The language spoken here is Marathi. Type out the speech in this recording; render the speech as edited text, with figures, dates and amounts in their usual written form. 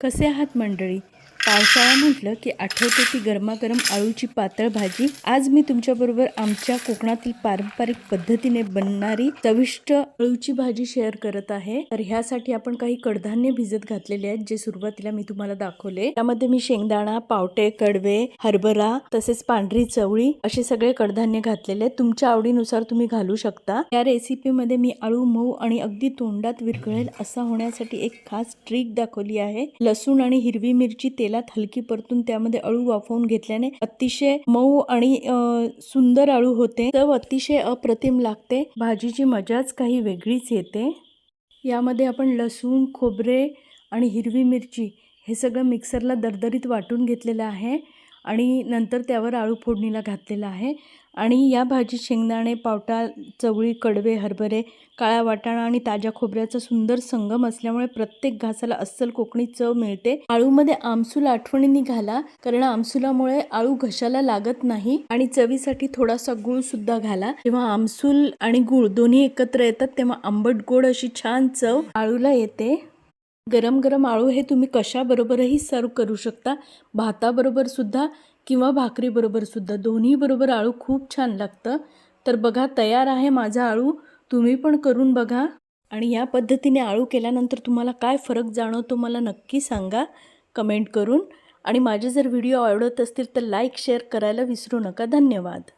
कसे आहात मंडळी? पावसाळा म्हटलं की आठवते ती गरमागरम आळूची पातळ भाजी. आज मी तुमच्याबरोबर आमच्या कोकणातील पारंपरिक पद्धतीने बनणारी चविष्ट आळूची भाजी शेअर करत आहे. तर ह्यासाठी आपण काही कडधान्य भिजत घातलेले आहेत, जे सुरुवातीला मी तुम्हाला दाखवले. त्यामध्ये मी शेंगदाणा, पावटे, कडवे, हरभरा तसेच पांढरी चवळी असे सगळे कडधान्य घातलेले आहेत. तुमच्या आवडीनुसार तुम्ही घालू शकता. या रेसिपीमध्ये मी आळू मऊ आणि अगदी तोंडात विरघळेल असा होण्यासाठी एक खास ट्रिक दाखवली आहे. लसूण आणि हिरवी मिरची तेलात हलकी परतून त्यामध्ये आळू वाफवून घेतल्याने अतिशय मऊ आणि सुंदर आळू होते. चव अतिशय अप्रतिम लागते. भाजीची मजाच काही वेगळीच येते. यामध्ये आपण लसूण, खोबरे आणि हिरवी मिरची हे सगळं मिक्सरला दरदरीत वाटून घेतलेलं आहे आणि नंतर त्यावर आळू फोडणीला घातलेला आहे. आणि या भाजीत शेंगदाणे, पावटा, चवळी, कडवे, हरभरे, काळा वाटाणा आणि ताज्या खोबऱ्याचा सुंदर संगम असल्यामुळे प्रत्येक घासाला अस्सल कोकणी चव मिळते. आळूमध्ये आमसूल आठवणीने घाला, कारण आमसुलामुळे आळू घशाला लागत नाही. आणि चवीसाठी थोडासा गूळ सुद्धा घाला. जेव्हा आमसूल आणि गूळ दोन्ही एकत्र येतात तेव्हा आंबट गोड अशी छान चव आळूला येते. गरम गरम आळू हे तुम्ही कशाबरोबरही सर्व करू शकता. भाताबरोबर सुद्धा किंवा भाकरीबरोबर सुद्धा, दोन्ही बरोबर आळू खूप छान लागतं. तर बघा, तयार आहे माझा आळू. तुम्ही पण करून बघा आणि या पद्धतीने आळू केल्यानंतर तुम्हाला काय फरक जाणवतो मला नक्की सांगा कमेंट करून. आणि माझे जर व्हिडिओ आवडत असतील तर लाईक शेअर करायला विसरू नका. धन्यवाद.